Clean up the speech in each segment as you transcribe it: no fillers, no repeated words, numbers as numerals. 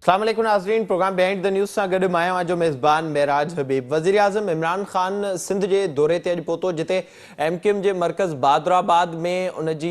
अस्सलाम वालेकुम नाज़रीन, प्रोग्राम बिहाइंड द न्यूज़ सां गॾु मां आहियां जो मेज़बान महराज हबीब। वज़ीर आज़म इमरान ख़ान सिंध जे दौरे ते अॼु पहुतो, जिते MQM जे मर्कज़ बहादुराबाद में उनजी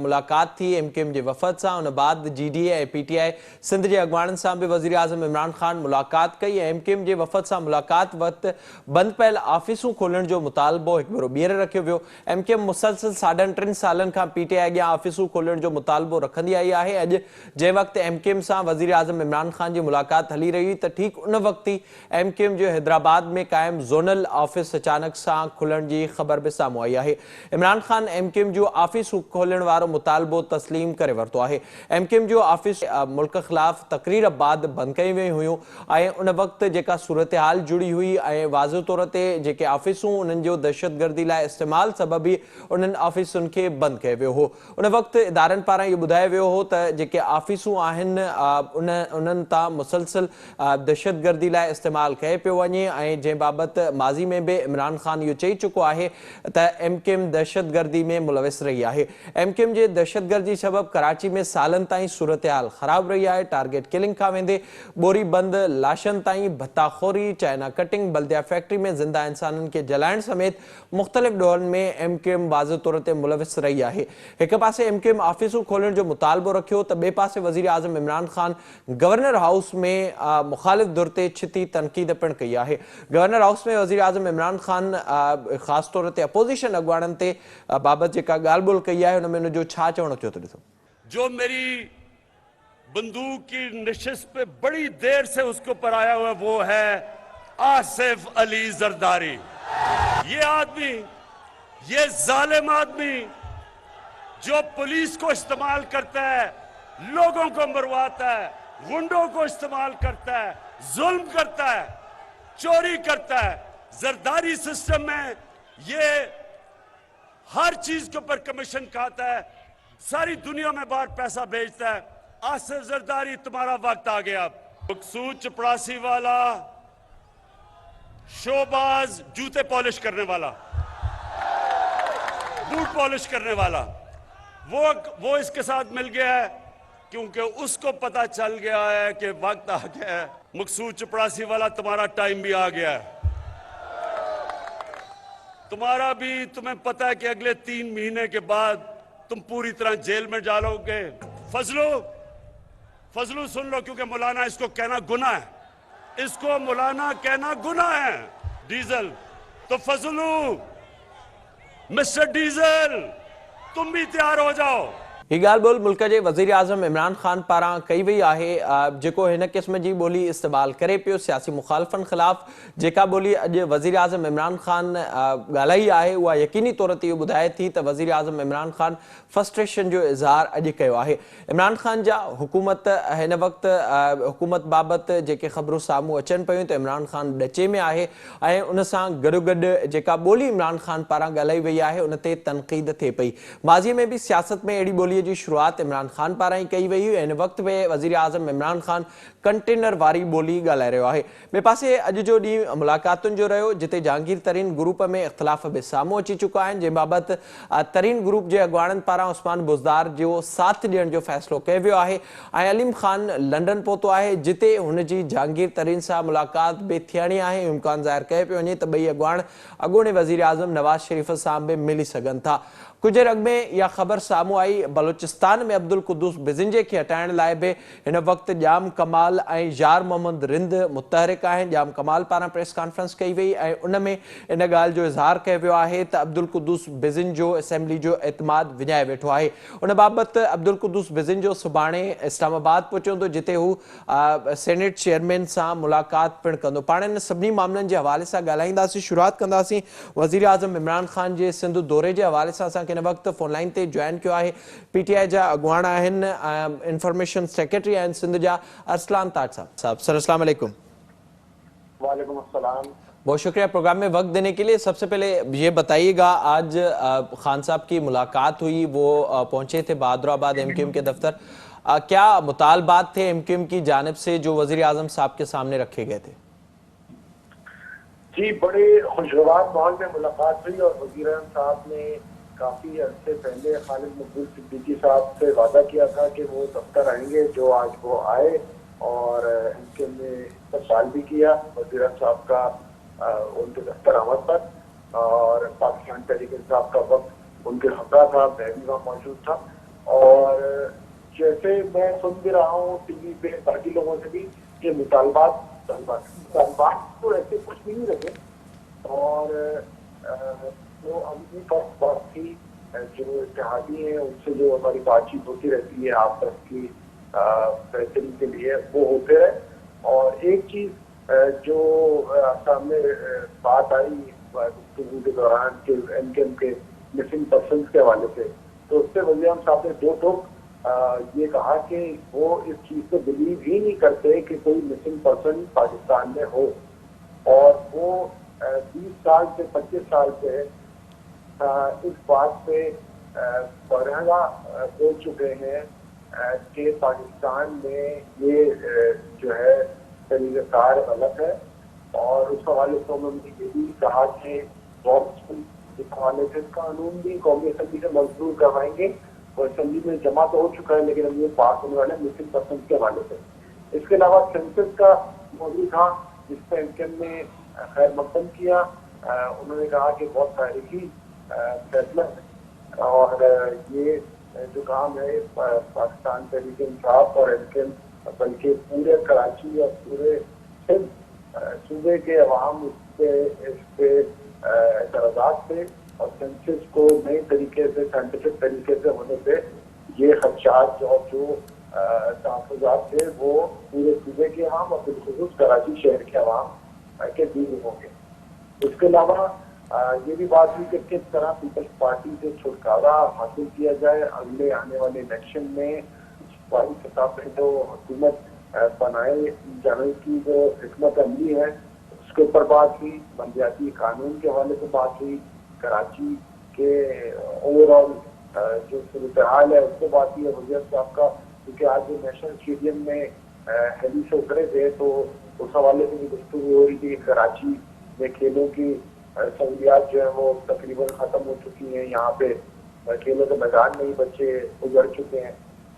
मुलाक़ात थी MQM जे वफ़द सां। उन बाद GDA ऐं PTI सिंध जे अॻुवाणनि सां बि वज़ीर आज़म इमरान ख़ान मुलाक़ात कई। MQM जे वफ़द सां मुलाक़ात वक़्तु बंदि पियल ऑफ़िसूं खोलण जो मुतालबो हिकु भेरो ॿीहर रखियो वियो। MQM मुसलसिल 3.5 सालनि खां PTI अॻियां ऑफ़िसूं खोलण जो मुतालबो रखंदी आई आहे। अॼु जंहिं वक़्तु MQM सां वज़ीर आज़म इमरान ख़ान जी मुलाक़ात हली रही हुई, त ठीक उन वक़्तु ई MQM जो हैदराबाद में क़ाइम ज़ोनल ऑफिस अचानक सां खुलण जी ख़बर बि साम्हूं आई आहे। इमरान ख़ान MQM जो ऑफिस खोलण वारो मुतालबो तस्लीम करे वरितो आहे। MQM जो ऑफिस मुल्क ख़िलाफ़ तक़रीर बाद बंदि कयूं वयूं हुयूं ऐं उन वक़्तु जेका सूरत हाल जुड़ी हुई ऐं वाज़े तौर ते जेके ऑफिसूं उन्हनि जो दहशतगर्दी लाइ इस्तेमालु सबबि ई उन्हनि ऑफिसुनि खे बंदि कयो वियो हो। उन वक़्तु इदारनि पारां इहो ॿुधायो वियो हो त जेके ऑफिसूं आहिनि उन्हनि तां मुसलसिल दहशतगर्दी लाइ इस्तेमालु कयो पियो वञे ऐं जंहिं बाबति माज़ी में बि इमरान ख़ान इहो चई चुको आहे त MQM दहशतगर्दी में मुलविस रही आहे। MQM जे दहशतगर्दी सबबि कराची में सालनि ताईं सूरत हाल ख़राब रही आहे। टारगेट किलिंग खां वेंदे बोरी बंदि लाशनि ताईं भत्ताखोरी, चाइना कटिंग, बल्दिया फैक्ट्री में ज़िंदा इंसाननि खे जलाइण समेत मुख़्तलिफ़ ॾोहनि में MQM वाज़े तौर ते मुलविस रही आहे। हिक पासे MQM ऑफिसूं खोलण जो मुतालबो रखियो त ॿिए पासे वज़ीर आज़म इमरान ख़ान गवर्नर हाउस में मुखालिफ़ दुर ते छिती तनक़ीद पिणु कई आहे। गवर्नर हाउस में वज़ीर आज़म इमरान ख़ान ख़ासि तौर ते अपोज़िशन अॻुवाणनि ते बाबति जेका ॻाल्हि ॿोल कई आहे, हुन में हुनजो छा चवणु अचो थो ॾिसो। जो मेरी बंदूक की नशिस्त पे बड़ी देर से उसके ऊपर आया हुआ वो है आसिफ अली जरदारी। ये आदमी, ये जालिम आदमी जो पुलिस को इस्तेमाल करता है, लोगों को मरवाता है, गुंडों को इस्तेमाल करता है, जुल्म करता है, चोरी करता है। जरदारी सिस्टम में ये हर चीज के ऊपर कमीशन खाता है, सारी दुनिया में बाहर पैसा भेजता है। आसिफ जरदारी, तुम्हारा वक्त आ गया। मकसूद चपड़ासी वाला, शोबाज, जूते पॉलिश करने वाला, बूट पॉलिश करने वाला, वो इसके साथ मिल गया है क्योंकि उसको पता चल गया है कि वक्त आ गया है। मकसूद चपड़ासी वाला, तुम्हारा टाइम भी आ गया है। तुम्हें पता है कि अगले 3 महीने के बाद तुम पूरी तरह जेल में डालोगे। फजलू सुन लो, क्योंकि मौलाना इसको कहना गुनाह है, इसको मौलाना कहना गुनाह है। डीजल तो फजलू, मिस्टर डीजल, तुम भी तैयार हो जाओ। ही ॻाल्हि ॿोल मुल्क जे वज़ीर आज़म इमरान ख़ान पारां कई वई आहे, जेको हिन क़िस्म जी ॿोली इस्तेमालु करे पियो सियासी मुख़ालिफ़नि ख़िलाफ़। जेका ॿोली अॼु वज़ीर आज़म इमरान ख़ान ॻाल्हाई आहे, उहा यकीनी तौर ते इहो ॿुधाए थी त वज़ीर आज़म इमरान ख़ान फ्रस्ट्रेशन जो इज़हार अॼु कयो आहे। इमरान ख़ान जा हुकूमत हिन वक़्तु हुकूमत बाबति जेके ख़बरूं साम्हूं अचनि पियूं त इमरान ख़ान ॾचे में आहे ऐं उन सां गॾोगॾु जेका ॿोली इमरान ख़ान पारां ॻाल्हाई वई आहे उन ते तनक़ीद थिए पई। माज़ीअ में बि सियासत में अहिड़ी ॿोली जी शुरुआत इमरान ख़ान पारां ई कई वई हुई। हिन वक़्तु में वज़ीर आज़म इमरान ख़ान कंटेनर वारी ॿोली ॻाल्हाए रहियो आहे। ॿिए पासे अॼु जो ॾींहुं मुलाक़ातुनि जो रहियो, जिते जहांगीर तरीन ग्रुप में इख़्तिलाफ़ बि साम्हूं अची चुका आहिनि, जंहिं बाबति तरीन ग्रुप जे अॻुवाणनि पारां उस्मान बुज़दार जो साथ ॾियण जो फ़ैसिलो कयो वियो आहे ऐं अलीम ख़ान लंडन पहुतो आहे, जिते हुनजी जहांगीर तरीन सां मुलाक़ात बि थियणी आहे। इम्कान ज़ाहिर कयो पियो वञे त ॿई अॻुवाण अॻूणे वज़ीर आज़म नवाज़ शरीफ़ सां बि मिली सघनि था। कुझु अॻु में इहा ख़बर साम्हूं आई, बलोचिस्तान में अब्दुल कुद्दूस बिज़िंजे खे हटाइण लाइ बि हिन वक़्तु जाम कमाल ऐं यार मोहम्मद रिंद मुतहरिक आहिनि। जाम कमाल पारां प्रेस कॉन्फ्रेंस कई वई ऐं उन में इन ॻाल्हि जो इज़हार कयो वियो आहे त अब्दुल कुद्दूस बिज़िन जो असेंबली जो एतमाद विञाए वेठो आहे। उन बाबति अब्दुल कुद्दूस बिज़िन जो सुभाणे इस्लामाबाद पहुचंदो, जिते हू सेनेट चेयरमैन सां मुलाक़ात पिणु कंदो। पाण इन सभिनी मामलनि जे हवाले सां ॻाल्हाईंदासीं। शुरूआति कंदासीं वज़ीर आज़म इमरान ख़ान जे सिंध दौरे जे हवाले सां। असांखे हिन वक़्तु फोन लाइन ते जॉइन कयो आहे PTI जा अॻुवाण आहिनि, इंफॉर्मेशन सेक्रेटरी आहिनि सिंध जा, अरसलान ताज साहब। सर अस्सलाम वालेकुम। वालेकुम अस्सलाम। बहुत शुक्रिया प्रोग्राम में वक्त देने के लिए। सबसे पहले ये बताइएगा, आज खान साहब की मुलाकात हुई, वो पहुंचे थे बहादुराबाद MQM के दफ्तर। क्या मुतालबात थे MQM की जानिब से जो वज़ीर आज़म साहब के सामने रखे गए थे? जी, बड़े खुशगवार माहौल में मुलाकात हुई और वज़ीर आज़म साहब ने काफ़ी अरसे पहले खालिद मकबूल सिद्दीकी साहब से वादा किया था कि वो दफ्तर आएंगे, जो आज वो आए اور ان کے نے استقبال بھی کیا وزیر اعظم صاحب کا ان کے دفتر آمد پر، اور پاکستان تحریک انصاف کا وقت ان کے ہمراہ تھا، میں بھی وہاں موجود تھا. اور جیسے میں سن بھی رہا ہوں ٹی وی پہ باقی لوگوں سے بھی کہ مطالبات تو ایسے کچھ نہیں رکھے. اور جو اپنی فرق بات تھی جو اتحادی ہیں ان سے جو ہماری بات چیت ہوتی رہتی ہے آپس کی بہتری کے لیے وہ ہوتے رہے. اور ایک چیز جو سامنے بات آئی گفتگو کے دوران کہ ایم کے مسنگ پرسنس کے حوالے سے، تو اس سے وزیر اعظم صاحب نے دو ٹوک یہ کہا کہ وہ اس چیز کو بلیو ہی نہیں کرتے کہ کوئی مسنگ پرسن پاکستان میں ہو. اور وہ 20 سال سے 25 سال سے اس بات پہ برہنہ بول چکے ہیں کہ پاکستان میں یہ جو ہے طریقہ کار غلط ہے. اور اس حوالے سے انہوں نے یہ بھی کہا کہ اس حوالے سے قانون بھی قومی اسمبلی سے منظور کروائیں گے. وہ اسمبلی میں جمع تو ہو چکا ہے لیکن اب یہ پاس ہونے والے مسنگ پرسن کے حوالے سے. اس کے علاوہ سینسس کا موضوع تھا جس پہ انکم نے خیر مقدم کیا. انہوں نے کہا کہ بہت تاریخی فیصلہ ہے اور یہ جو کام ہے پاکستان تحریک انصاف اور انکم بلکہ پورے کراچی اور پورے سندھ صوبے کے عوام اس پہ اعتراضات تھے. اور سینسس کو نئے طریقے سے سائنٹیفک طریقے سے ہونے پہ یہ خدشات اور جو تحفظات تھے وہ پورے صوبے کے عوام اور بالخصوص کراچی شہر کے عوام کے دور ہوں گے. اس کے علاوہ یہ بھی بات ہوئی کہ کس طرح پیپلز پارٹی سے چھٹکارا حاصل کیا جائے اگلے آنے والے الیکشن میں. صوبائی سطح پہ جو حکومت بنائے جانے کی جو حکمت عملی ہے اس کے اوپر بات ہوئی. بلدیاتی قانون کے حوالے سے بات ہوئی. کراچی کے اوور آل جو صورتحال ہے اس کو بات ہوئی. وزیر صاحب کا کیونکہ آج نیشنل اسٹیڈیم میں ہیلی سے اترے تھے تو اس حوالے سے بھی گفتگو ہو رہی تھی. کراچی میں کھیلوں کی سہولیات جو ہیں وہ تقریباً ختم ہو چکی ہیں. یہاں پہ کھیلوں کے میدان میں ہی بچے اجڑ چکے ہیں.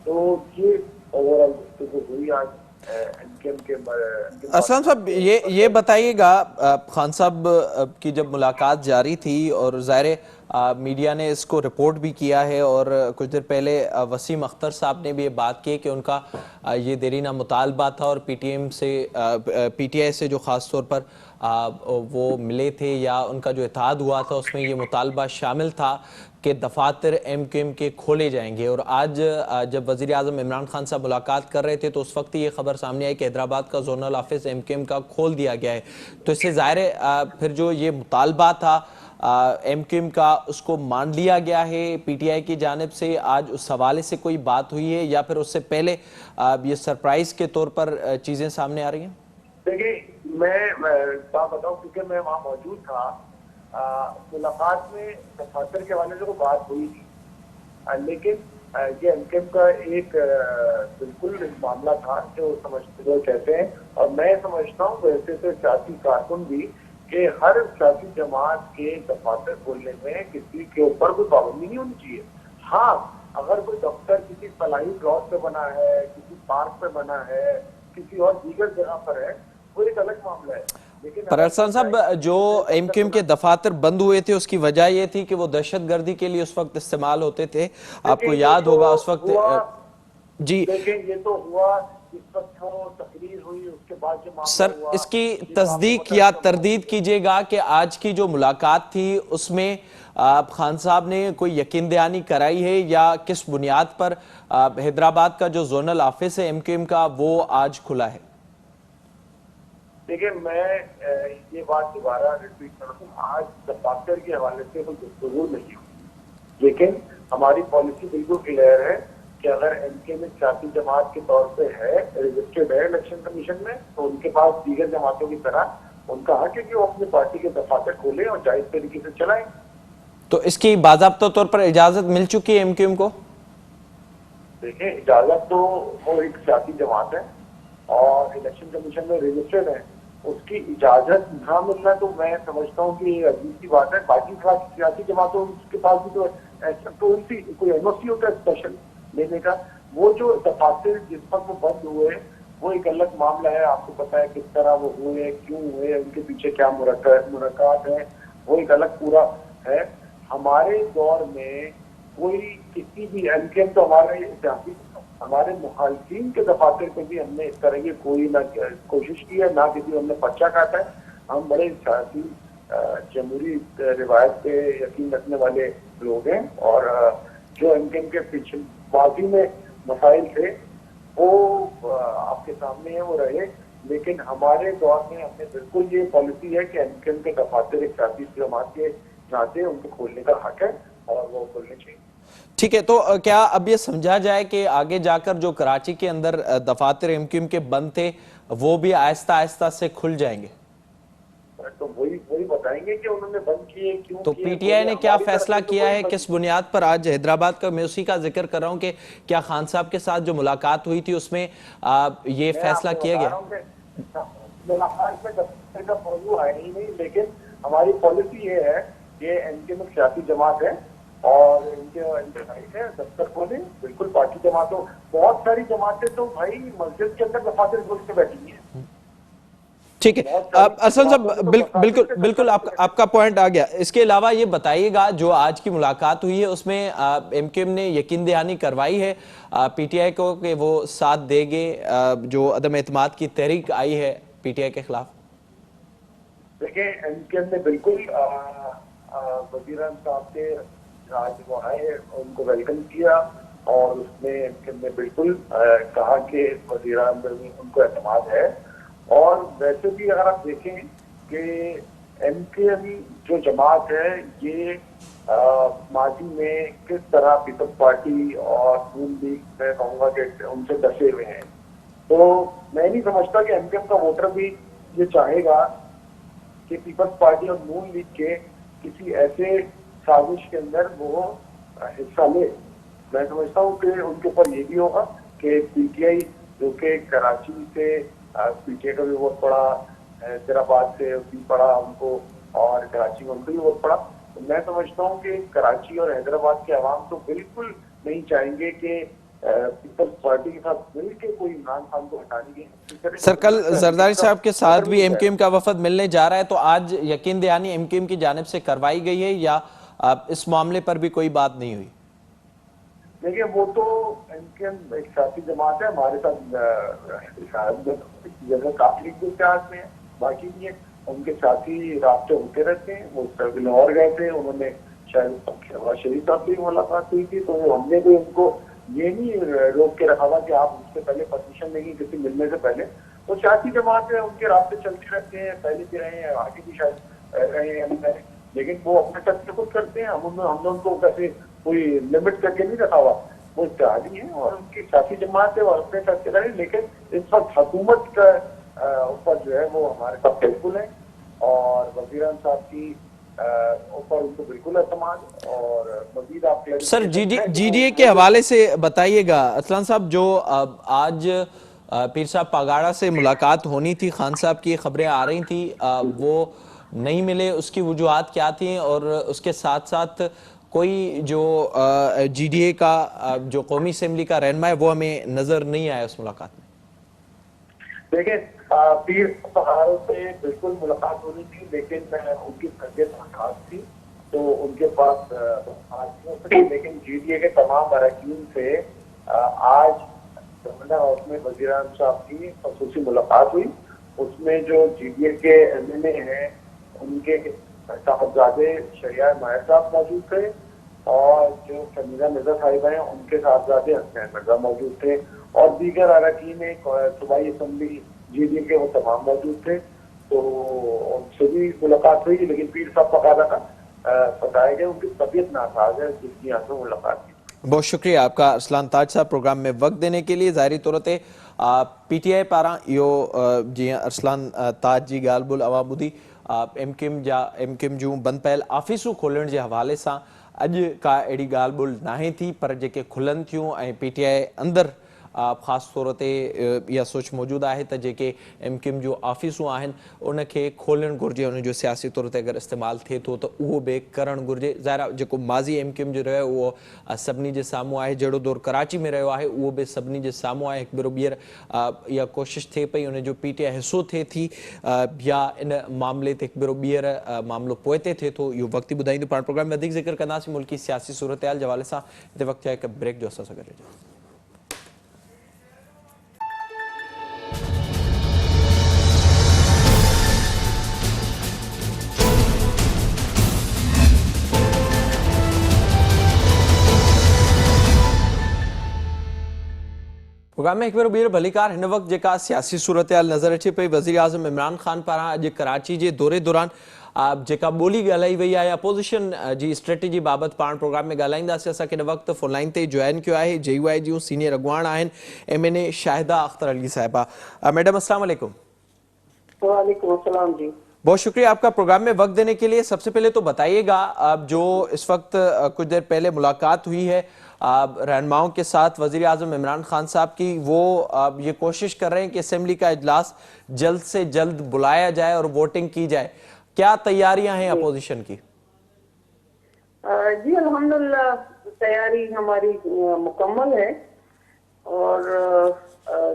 تو یہ اوور آل گفتگو ہوئی آج. اسلم صاحب یہ بتائیے گا خان صاحب کی جب ملاقات جاری تھی اور ظاہر میڈیا نے اس کو رپورٹ بھی کیا ہے اور کچھ دیر پہلے وسیم اختر صاحب نے بھی یہ بات کی کہ ان کا یہ دیرینہ مطالبہ تھا اور پی ٹی آئی سے جو خاص طور پر وہ ملے تھے یا ان کا جو اتحاد ہوا تھا اس میں یہ مطالبہ شامل تھا کہ دفاتر ایم کیو ایم کے کھولے جائیں گے. اور آج جب وزیر اعظم عمران خان صاحب ملاقات کر رہے تھے تو اس وقت یہ خبر سامنے آئی کہ حیدرآباد کا zonal office M Q M کا کھول دیا گیا ہے. تو اس سے ظاہر ہے پھر جو یہ مطالبہ تھا ایم کیو ایم کا اس کو مان لیا گیا ہے پی ٹی آئی کی جانب سے. آج اس حوالے سے کوئی بات ہوئی ہے یا پھر اس سے پہلے یہ سرپرائز کے طور پر چیزیں سامنے آ رہی ہیں؟ دیکھیے میں بات بتاؤں کیونکہ میں وہاں موجود تھا. ملاقات میں دفاتر کے حوالے سے کوئی بات ہوئی تھی لیکن یہ ایم کیو ایم کا ایک بالکل معاملہ تھا جو سمجھتے کہتے ہیں. اور میں سمجھتا ہوں ویسے تو سیاسی کارکن بھی کہ ہر سیاسی جماعت کے دفاتر کھولنے میں کسی کے اوپر کوئی پابندی نہیں ہونی چاہیے. ہاں اگر کوئی دفتر کسی فلاحی پلاٹ پہ بنا ہے, کسی پارک پہ بنا ہے, کسی اور دیگر جگہ پر ہے, وہ ایک الگ معاملہ ہے. پر ارسلان صاحب جو ایم کیو ایم کے دفاتر بند ہوئے تھے اس کی وجہ یہ تھی کہ وہ دہشت گردی کے لیے اس وقت استعمال ہوتے تھے. آپ کو یاد ہوگا اس وقت جی دیکھیں یہ تو ہوا اس وقت وہ تقریر ہوئی اس کے بعد جو معاملہ سر ہوا. اس کی تصدیق یا تردید کیجئے گا کہ آج کی جو ملاقات تھی اس میں خان صاحب نے کوئی یقین دہانی کرائی ہے یا کس بنیاد پر حیدرآباد کا جو زونل آفس ہے ایم کیو ایم کا وہ آج کھلا ہے؟ دیکھیں میں یہ بات دوبارہ ریپیٹ کرتا ہوں, آج دفاتر کے حوالے سے کوئی گفتگو نہیں ہوئی لیکن ہماری پالیسی بالکل کلیئر ہے کہ اگر ایم کے میں سیاسی جماعت کے طور پہ ہے رجسٹرڈ ہے الیکشن کمیشن میں تو ان کے پاس دیگر جماعتوں کی طرح ان کا حق ہے کہ وہ اپنی پارٹی کے دفاتر کھولیں اور جائز طریقے سے چلائیں. تو اس کی باضابطہ طور پر اجازت مل چکی ہے ایم کیو ایم کو؟ دیکھیں اجازت تو وہ ایک سیاسی جماعت ہے اور الیکشن کمیشن میں رجسٹرڈ ہے, اس کی اجازت نہ ملنا تو میں سمجھتا ہوں کہ عجیب سی بات ہے. باقی سیاسی جماعتوں کے پاس بھی تو ایسا تو ان کی کوئی این او سی ہوتا ہے اسپیشل لینے کا. وہ جو دفاتر جس وقت وہ بند ہوئے وہ ایک الگ معاملہ ہے. آپ کو پتا ہے کس طرح وہ ہوئے, کیوں ہوئے, ان کے پیچھے کیا منقات ہیں, وہ ایک الگ پورا ہے. ہمارے دور میں کوئی کسی بھی ایم کیو ایم تو ہمارے مخالفین کے دفاتر پہ بھی ہم نے اس طرح کی کوئی نہ کوشش کی ہے, نہ کسی ہم نے پرچہ کاٹا ہے. ہم بڑے سیاسی جمہوری روایت پہ یقین رکھنے والے لوگ ہیں, اور جو ایم کیو ایم کے پیچھے ماضی میں مسائل تھے وہ آپ کے سامنے ہیں, وہ رہے. لیکن ہمارے دور میں ہم نے بالکل یہ پالیسی ہے کہ ایم کیو ایم کے دفاتر ایک سیاسی جماعت کے ناطے ان کو کھولنے کا حق ہے اور وہ کھولنے چاہیے. ٹھیک ہے, تو کیا اب یہ سمجھا جائے کہ آگے جا کر جو کراچی کے اندر دفاتر ایم کیو ایم کے بند تھے وہ بھی آہستہ آہستہ سے کھل جائیں گے؟ تو وہی بتائیں گے کہ انہوں نے بند کیے کیوں. تو پی ٹی آئی نے کیا فیصلہ کیا ہے, کس بنیاد پر؟ آج حیدرآباد کا میں اسی کا ذکر کر رہا ہوں کہ کیا خان صاحب کے ساتھ جو ملاقات ہوئی تھی اس میں یہ فیصلہ کیا گیا؟ ملاقات میں دفتر کا موضوع ہے ہی نہیں, لیکن ہماری پالیسی یہ ہے کہ ایم کیو ایم سیاسی جماعت ہے اور ان کے رائٹ ہے دفتر کھولیں. بالکل پارٹی جماعتوں, بہت ساری جماعتیں تو بھائی مسجد کے اندر دفاتر کھول کے بیٹھی ہیں. ٹھیک ہے ارسلان صاحب, بالکل آپ کا پوائنٹ آ گیا. اس کے علاوہ یہ بتائیے گا, جو آج کی ملاقات ہوئی ہے اس میں ایم کیو ایم نے یقین دہانی کروائی ہے پی ٹی آئی کو کہ وہ ساتھ دے گے جو عدم اعتماد کی تحریک آئی ہے پی ٹی آئی کے خلاف؟ دیکھیں, ایم کیو ایم نے بالکل وزیران صاحب کے آج وہ آئے ان کو ویلکم کیا, اور اس میں ایم کیو ایم نے بالکل کہا کہ وزیران ان کو اعتماد ہے. اور ویسے بھی اگر آپ دیکھیں کہ ایم کیو ایم جو جماعت ہے یہ ماضی میں کس طرح پیپلز پارٹی اور نون لیگ میں کہوں گا کہ ان سے ڈسے ہوئے ہیں, تو میں نہیں سمجھتا کہ ایم کیو ایم کا ووٹر بھی یہ چاہے گا کہ پیپلز پارٹی اور نون لیگ کے کسی ایسے سازش کے اندر وہ حصہ لے. میں سمجھتا ہوں کہ ان کے اوپر یہ بھی ہوگا کہ پی ٹی آئی جو کہ کراچی سے پی ٹی آئی کا بھی ووٹ پڑا, حیدرآباد سے بھی پڑا ان کو, اور کراچی میں ان کو بھی ووٹ پڑا. میں سمجھتا ہوں کہ کراچی اور حیدرآباد کے عوام تو بالکل نہیں چاہیں گے کہ پیپلز پارٹی کے ساتھ مل کے کوئی عمران خان کو ہٹانے کی. سر, کل زرداری صاحب کے ساتھ بھی ایم کیو ایم کا وفد ملنے جا رہا ہے, تو آج یقین دہانی ایم کیو ایم کی جانب سے کروائی گئی ہے یا اس معاملے پر بھی کوئی بات نہیں ہوئی؟ دیکھیے, وہ تو ایم کیو ایم ایک سیاسی جماعت ہے, ہمارے ساتھ جیسے کافی اتحاد میں ہے, باقی بھی ہے, ان کے ساتھی رابطے ہوتے رہتے ہیں. وہ لاہور گئے تھے, انہوں نے شاید شہباز شریف صاحب سے ملاقات ہوئی تھی, تو ہم نے بھی ان کو یہ نہیں روک کے رکھا تھا کہ آپ اس سے پہلے پرمیشن لیں گے کسی ملنے سے پہلے. تو سیاسی جماعت ہے, ان کے رابطے چلتے رہتے ہیں, پہلے بھی رہے ہیں, آگے بھی شاید رہے ہیں, لیکن وہ اپنے تک سے خود کرتے ہیں. ہم نے ان کو کیسے کوئی لمٹ کر کے نہیں رکھا ہوا, وہ اتحادی ہیں اور ان کی سیاسی جماعت ہے, وہ اپنے تک سے کریں. لیکن اس وقت حکومت کا اوپر جو ہے وہ ہمارے ساتھ بالکل ہے, اور وزیران صاحب کی اوپر ان کو بالکل اعتماد. اور مزید آپ سر جی ڈی اے کے حوالے سے بتائیے گا ارسلان صاحب, جو آج پیر صاحب پاگاڑا سے ملاقات ہونی تھی خان صاحب کی, خبریں آ رہی تھیں وہ نہیں ملے, اس کی وجوہات کیا تھیں؟ اور اس کے ساتھ ساتھ کوئی جو جی ڈی اے کا جو قومی اسمبلی کا رہنما ہے وہ ہمیں نظر نہیں آیا اس ملاقات میں. دیکھیں, پیر پہاڑوں سے بالکل ملاقات ہونی تھی, لیکن ان کی طبیعت خاص تھی تو ان کے پاس آج نہیں ہو سکی. لیکن جی ڈی اے کے تمام اراکین سے آج گورنر ہاؤس میں وزیران صاحب کی خصوصی ملاقات ہوئی. اس میں جو جی ڈی اے کے ایم این اے ہیں ان کے صاحبزادے شہریار ماہر صاحب موجود تھے, اور جو سمیرہ مرزا صاحبہ ہیں ان کے صاحبزادے حسنین مرزا موجود تھے, اور دیگر اراکین صوبائی اسمبلی جی ڈی اے کے وہ تمام موجود تھے. تو ان سے بھی ملاقات ہوئی, لیکن پیر صاحب پکاڑا کا بتایا گیا ان کی طبیعت ناساز ہے, جس کی یہاں سے ملاقات کی. بہت شکریہ آپ کا ارسلان تاج صاحب پروگرام میں وقت دینے کے لیے. ظاہری طور پہ پی ٹی آئی پارا یو جی ارسلان تاج جی گال بول عوام بدھی ایم کیو ایم جو بند پہل آفیسوں کھولण जे हवाले सां अॼु का अहिड़ी ॻाल्हि ॿोल्हि नाहे थी, पर जेके खुलनि थियूं ऐं पी टी आई अंदरि ख़ासि तौर ते इहा सोच मौजूदु आहे त जेके MQM जूं ऑफिसूं आहिनि उनखे खोलणु घुरिजे, उनजो सियासी तौर ते अगरि इस्तेमालु थिए थो त उहो बि करणु घुरिजे। ज़ाहिर जेको माज़ी MQM जो रहियो उहो सभिनी जे साम्हूं आहे, जहिड़ो दौरु कराची में रहियो आहे उहो बि सभिनी जे साम्हूं आहे। हिकु भेरो ॿीहर इहा कोशिशि थिए पई उनजो PTI हिसो थिए थी या इन मामले ते हिकु भेरो ॿीहर मामिलो पोइ ते थिए थो, इहो वक़्तु ई ॿुधाईंदो। पाण प्रोग्राम में वधीक ज़िक्र कंदासीं मुल्की सियासी सूरत हाल जे हवाले सां। हिते वक़्तु आहे हिकु ब्रेक जो, असां सां गॾु रहिजो। प्रोग्राम में एक बार ॿीहर भलीकार हिन वक़्तु जेका सियासी सूरत हाल नज़र अचे पई, वज़ीर आज़म इमरान ख़ान पारां अॼु कराची जे दौरे दौरान जेका ॿोली ॻाल्हाई वई आहे अपोज़िशन जी स्ट्रेटेजी बाबति पाण प्रोग्राम में ॻाल्हाईंदासीं। असांखे हिन वक़्तु फ़ोन लाइन ते जॉइन कयो आहे JUI जूं सीनियर अॻुवाण आहिनि MNA शाहिदा अख्तर अली साहिबा। मैडम अस्सलाम वालेकुम। वालेकुम अस्सलाम जी। बहुत शुक्रिया आपका प्रोग्राम में वक्त देने के लिए। सबसे पहले तो बताइएगा जो इस वक्त कुछ देर पहले मुलाकात हुई है रहनुमाओं के साथ वज़ीर आज़म इमरान खान साहब की, वो ये कोशिश कर रहे हैं कि असेंबली का इजलास जल्द से जल्द बुलाया जाए और वोटिंग की जाए। क्या तैयारियां हैं अपोजिशन की? जी अल्हम्दुलिल्लाह तैयारी हमारी मुकम्मल है और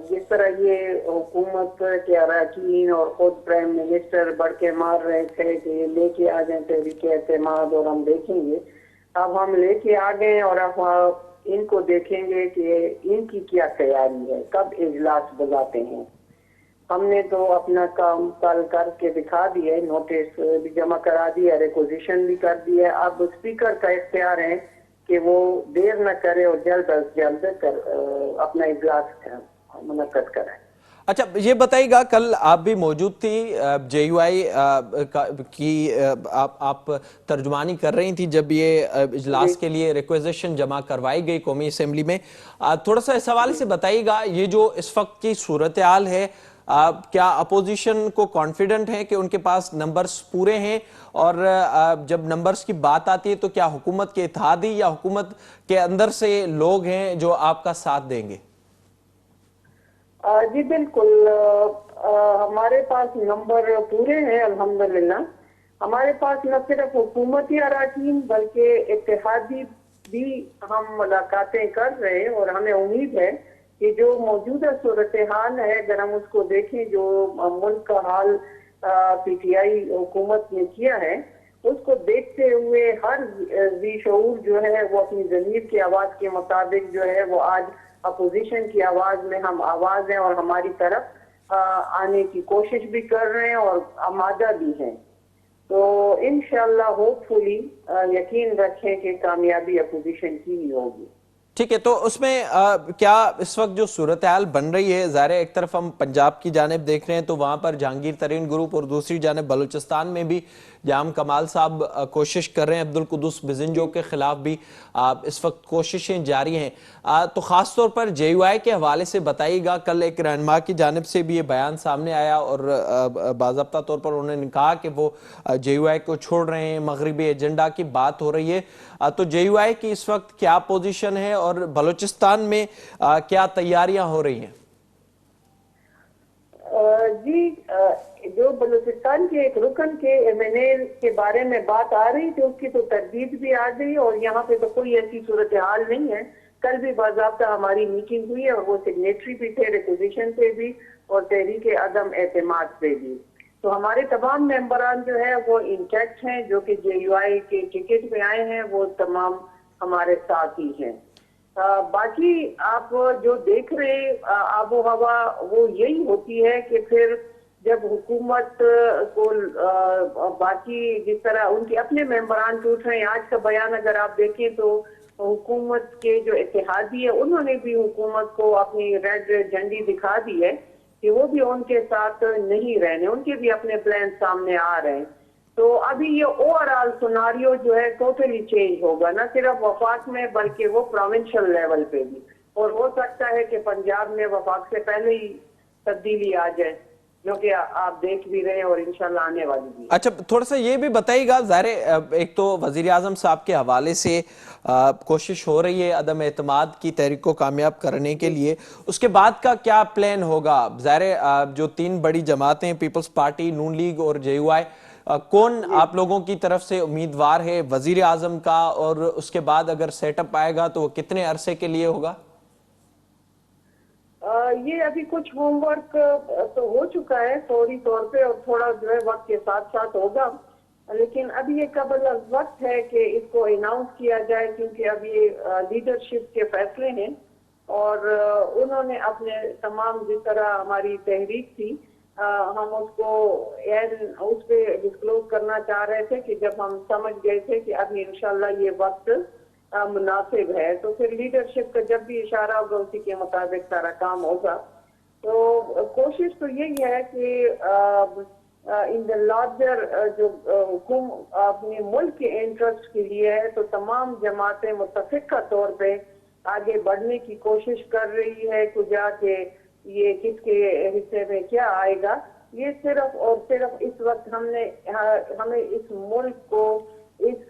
जिस तरह ये हुकूमत के अरकान और खुद प्राइम मिनिस्टर बढ़ के मार रहे थे कि ये लेके आ जाए तहरीक एतमाद और हम देखेंगे, अब हम लेके आ गए और अब इनको देखेंगे कि इनकी क्या तैयारी है, कब इजलास बुलाते हैं। हमने तो अपना काम कल करके दिखा दिया, नोटिस भी जमा करा दिया, रिक्वेजिशन भी कर दिया। अब स्पीकर का इख्तियार है कि वो देर न करे और जल्द अज जल्द अपना इजलास मुनक्कद कराए। अच्छा, ये बताइएगा, कल आप भी मौजूद थी, JUI की आप तर्जुमानी कर रही थी जब ये इजलास के लिए रिक्वेजिशन जमा करवाई गई कौमी असेंबली में। थोड़ा सा इस हवाले से बताइएगा, ये जो इस वक्त की सूरत हाल है, क्या अपोजिशन को कॉन्फिडेंट है कि उनके पास नंबर्स पूरे हैं, और जब नंबर्स की बात आती है तो क्या हुकूमत के इत्तेहादी या हुकूमत के अंदर से लोग हैं जो आपका साथ देंगे? जी बिल्कुल, हमारे पास नंबर पूरे हैं अल्हम्दुलिल्लाह। हमारे पास न सिर्फ हुकूमती अरकान बल्कि इत्तेहादी भी हम मुलाकातें कर रहे हैं और हमें उम्मीद है कि जो मौजूदा सूरत हाल है, अगर हम उसको देखें, जो मुल्क का हाल PTI हुकूमत ने किया है, उसको देखते हुए हर ज़ी शऊर जो है वो अपनी ज़मीर की आवाज़ के मुताबिक जो है वो आज अपोजिशन की आवाज़ में हम आवाज़ हैं और हमारी तरफ आने की कोशिश भी कर रहे हैं और आमादा भी हैं। तो इंशाअल्लाह होपफुली यकीन रखें कि कामयाबी अपोजिशन की ही होगी। ठीक है, तो उसमें क्या इस वक्त जो सूरत हाल बन रही है, ज़ाहिर है एक तरफ हम पंजाब की जानिब देख रहे हैं तो वहाँ पर जहांगीर तरीन ग्रुप, और दूसरी जानिब बलूचिस्तान में भी जाम कमाल साहब कोशिश कर रहे हैं, अब्दुल कुदूस बिजंजो के खिलाफ भी इस वक्त कोशिशें जारी हैं। तो ख़ास तौर पर JUI के हवाले से बताइएगा, कल एक रहनुमा की जानिब से भी ये बयान सामने आया और बाज़ाब्ता तौर पर उन्होंने कहा कि वो JUI को छोड़ रहे हैं, मगरबी एजेंडा की बात हो रही है। तो JUI की इस वक्त क्या पोजीशन है और बलूचिस्तान में क्या तैयारियां हो रही हैं? जी, जो बलूचिस्तान के एक रुकन के MNA के बारे में बात आ रही थी, उसकी तो तरदीद भी आ गई और यहाँ पे तो कोई ऐसी सूरत हाल नहीं है। कल भी बाज़ाब्ता हमारी मीटिंग हुई है और वो सिग्नेटरी भी थे, रिक्वेजिशन पे भी और तहरीक अदम एतमाद पे भी। तो हमारे तमाम मेंबरान जो है वो इंटैक्ट हैं, जो कि JUI के टिकट पे आए हैं, वो तमाम हमारे साथ ही हैं। बाकी आप जो देख रहे आबो हवा वो यही होती है कि फिर जब हुकूमत को बाकी जिस तरह उनके अपने मेंबरान टूट रहे हैं, आज का बयान अगर आप देखें तो हुकूमत के जो इत्तेहादी है उन्होंने भी हुकूमत को अपनी रेड झंडी दिखा दी है कि वो भी उनके साथ नहीं रहने, उनके भी अपने प्लान सामने आ रहे हैं। तो अभी ये ओवरऑल सिनारियो जो है टोटली चेंज होगा, न सिर्फ वफाक में बल्कि वो प्रोविंशियल लेवल पे भी, और हो सकता है कि पंजाब में वफाक से पहले ही तब्दीली आ जाए। जो कि आप देख भी रहे हैं और इंशाल्लाह आने वाली भी है। अच्छा, थोड़ा सा ये भी बताइएगा, ज़ाहिर एक तो वज़ीर आज़म साहब के हवाले से कोशिश हो रही है अदम एतमाद की तहरीक को कामयाब करने के लिए, उसके बाद का क्या प्लान होगा? ज़ाहिर जो तीन बड़ी जमातें पीपल्स पार्टी, नून लीग और JUI, कौन आप लोगों की तरफ से उम्मीदवार है वज़ीर आज़म का, और उसके बाद अगर सेटअप आएगा तो वो कितने अरसे के लिए होगा? ये अभी कुछ होमवर्क तो हो चुका है फौरी तौर पे, और थोड़ा जो है वक्त के साथ साथ होगा, लेकिन अभी ये कबल वक्त है कि इसको अनाउंस किया जाए, क्योंकि अब ये लीडरशिप के फैसले हैं और उन्होंने अपने तमाम जिस तरह हमारी तहरीक थी हम उसको उस पे डिस्क्लोज करना चाह रहे थे कि जब हम समझ गए थे कि अब इंशाल्लाह ये वक्त मुनासिब है, तो फिर लीडरशिप का जब भी इशारा होगा उसी के मुताबिक सारा काम होगा। तो कोशिश तो यही है कि इन द लार्जर जो हुकुम अपने मुल्क के इंटरेस्ट के लिए है, तो तमाम जमातें मुत्तफिका तौर पे आगे बढ़ने की कोशिश कर रही है कुजा के ये किसके हिस्से में क्या आएगा। ये सिर्फ और सिर्फ इस वक्त हमें इस मुल्क को इस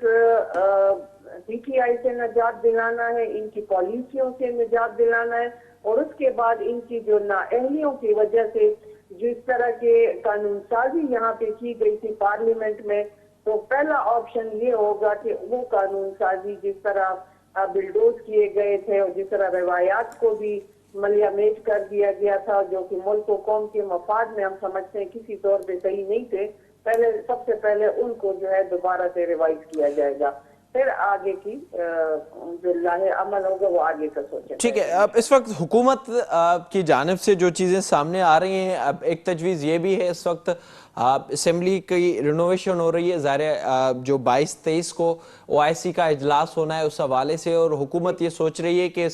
PTI से निजात दिलाना है, इनकी पॉलिसियों से निजात दिलाना है, और उसके बाद इनकी जो नाअहलियों की वजह से जिस तरह के कानून साजी यहाँ पे की गई थी पार्लियामेंट में, तो पहला ऑप्शन ये होगा कि वो कानून साजी जिस तरह बिल्डोज किए गए थे और जिस तरह रवायात को भी मलियामेज कर दिया गया था, जो कि मुल्क और कौम के मफाद में हम समझते हैं किसी तौर पे सही नहीं थे, सबसे पहले उनको जो है दोबारा से रिवाइज किया जाएगा, फिर आगे की जो लाहे अमल होगा वो आगे का सोचें। ठीक है, अब इस वक्त हुकूमत की जानिब से जो चीज़ें सामने आ रही हैं, अब एक तजवीज़ ये भी है इस वक्त असेंबली की रिनोवेशन हो रही है, ज़ाहिर जो 22-23 को OIC का इजलास होना है उस हवाले से, और हुकूमत ये सोच रही है कि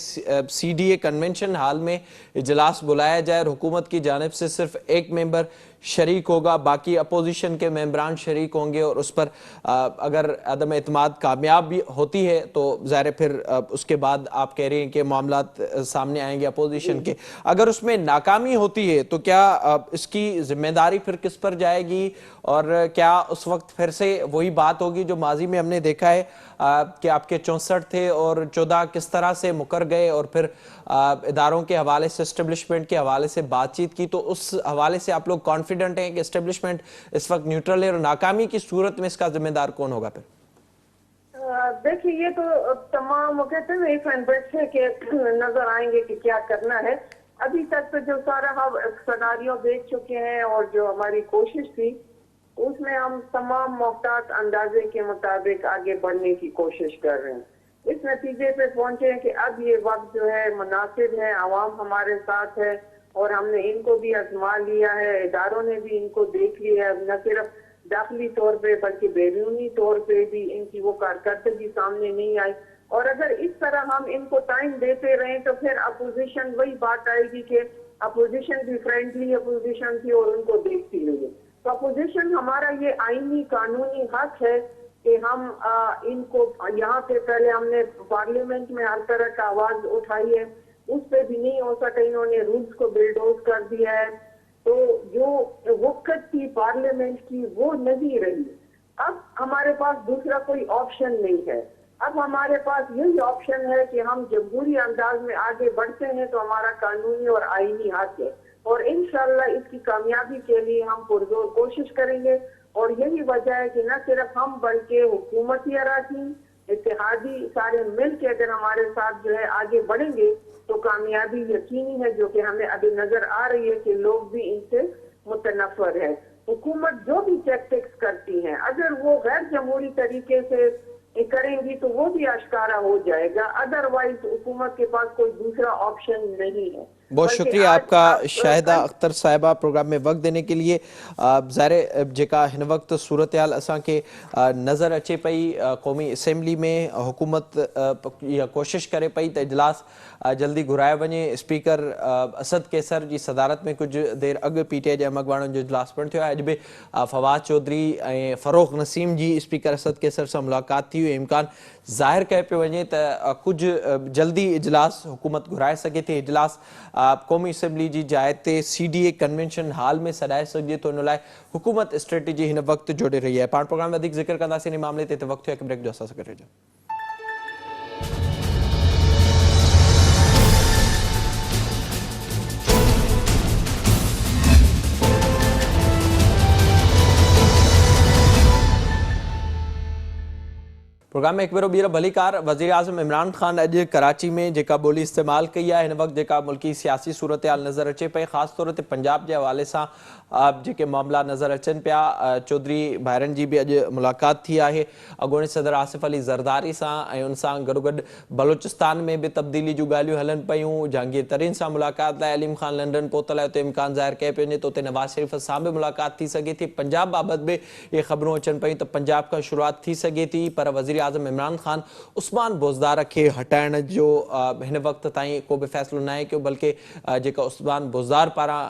CDA कन्वेंशन हाल में इजलास बुलाया जाए और हुकूमत की जानिब से सिर्फ एक मेंबर शरीक होगा, बाकी अपोजिशन के मेंबरान शरीक होंगे, और उस पर अगर अदम एतमाद कामयाब भी होती है तो ज़ाहिर फिर उसके बाद आप कह रहे हैं कि मामलात सामने आएंगे अपोजिशन के। अगर उसमें नाकामी होती है तो क्या इसकी जिम्मेदारी फिर किस पर जाएगी, और क्या उस वक्त फिर से वही बात होगी जो माजी में हमने देखा है कि आपके 64 थे और 14 किस तरह से मुकर गए, और फिर इदारों के हवाले से, एस्टेब्लिशमेंट के हवाले से बातचीत की, तो उस हवाले से आप लोग कॉन्फिडेंट हैं कि एस्टेब्लिशमेंट इस वक्त न्यूट्रल है, और नाकामी की सूरत में इसका जिम्मेदार कौन होगा फिर? देखिए, ये तो तमाम कहते हैं इफ एंड बट्स है कि नजर आएंगे कि क्या करना है। अभी तक तो जो सारा हम सिनेरियो देख चुके हैं और जो हमारी कोशिश थी उसमें हम तमाम मोहतात अंदाजे के मुताबिक आगे बढ़ने की कोशिश कर रहे हैं। इस नतीजे पे पहुंचे हैं कि अब ये वक्त जो है मुनासिब है, आवाम हमारे साथ है और हमने इनको भी आजमा लिया है, इदारों ने भी इनको देख लिया है, न सिर्फ दाखिली तौर पे बल्कि बैरूनी तौर पे भी इनकी वो कारकर्दगी सामने नहीं आई। और अगर इस तरह हम इनको टाइम देते रहें तो फिर अपोजिशन वही बात आएगी कि अपोजिशन भी फ्रेंडली अपोजिशन थी और उनको देखती रही। तो अपोजिशन हमारा ये आईनी कानूनी हक है कि हम इनको यहाँ पे पहले हमने पार्लियामेंट में हर तरह का आवाज उठाई है, उस पे भी नहीं हो सका, इन्होंने रूल्स को बिल्डोज कर दिया है। तो जो वक्त थी पार्लियामेंट की वो नहीं रही। अब हमारे पास दूसरा कोई ऑप्शन नहीं है। अब हमारे पास यही ऑप्शन है कि हम जमहूरी अंदाज में आगे बढ़ते हैं तो हमारा कानूनी और आईनी हक है, और इंशाल्लाह इसकी कामयाबी के लिए हम पुरजोर कोशिश करेंगे। और यही वजह है कि न सिर्फ हम बल्कि हुकूमती अराकीन इत्तेहादी सारे मिल के अगर हमारे साथ जो है आगे बढ़ेंगे तो कामयाबी यकीनी है, जो कि हमें अभी नजर आ रही है कि लोग भी इनसे मुतनफर है। हुकूमत जो भी टैक्टिक्स करती है अगर वो गैर जमहूरी तरीके से करेंगी तो वो भी आश्कारा हो जाएगा, अदरवाइज हुकूमत के पास कोई दूसरा ऑप्शन नहीं है। बहुत शुक्रिया आपका शाहिदा अख्तर साहिबा प्रोग्राम में वक्त देने के लिए। ज़ाहिर जेका हिन वक्त सूरत हाल असांखे नज़र अचे पई, क़ौमी असेंबली में हुकूमत इहा कोशिश करे पई त इजलास जल्दी घुराए वञे। स्पीकर असद कैसर जी सदारत में कुछ देर अॻु PTI जे अमगवाणनि जो इजलास पिणु थियो आहे। अॼु बि फवाद चौधरी ऐं फ़रोख़ नसीम जी स्पीकर असद कैसर सां मुलाक़ात थी हुई। इम्कान ज़ाहिर कयो पियो वञे त कुझु जल्दी इजलास हुकूमत घुराए सघे थी। इजलास قومی اسمبلی جی जाइ CDA کنونشن ہال میں سڏائے سگجے تو ان لاءِ हुकूमत स्ट्रेटेजी हिन वक़्तु जोड़े रही है। पाण प्रोग्राम में वधीक ज़िक्र कंदासीं इन मामले ते वक़्तु हिकु ब्रेक जो असां सां गॾु रहिजो। प्रोग्राम में एक भेरो ॿीहर भलीकार। वज़ीर आज़म इमरान ख़ान अॼु कराची में जेका ॿोली इस्तेमालु कई आहे हिन वक़्तु जेका मुल्की सियासी सूरत हाल नज़र अचे पई, ख़ासि तौर ते पंजाब जे हवाले सां जेके मामला नज़र अचनि पिया, चौधरी भाइरनि जी बि अॼु मुलाक़ात थी आहे अॻूणे सदर आसिफ अली ज़रदारी सां ऐं उन सां गॾोगॾु बलोचिस्तान में बि तब्दीली जूं ॻाल्हियूं हलनि पियूं। जहांगीर तरीन सां मुलाक़ात लाइ अलीम ख़ान लंडन पहुतल आहे, उते इम्कान ज़ाहिर कयो पियो वञे त उते नवाज़ शरीफ़ सां बि मुलाक़ात थी सघे थी। पंजाब बाबति बि इहे ख़बरूं अचनि पियूं त पंजाब खां शुरूआत थी सघे थी, पर वज़ीर आज़म इमरान ख़ान उस्मान बुज़दार खे हटाइण जो हिन वक़्तु ताईं को बि फ़ैसिलो न आहे कयो, बल्कि जेका उस्मान बुज़दार पारां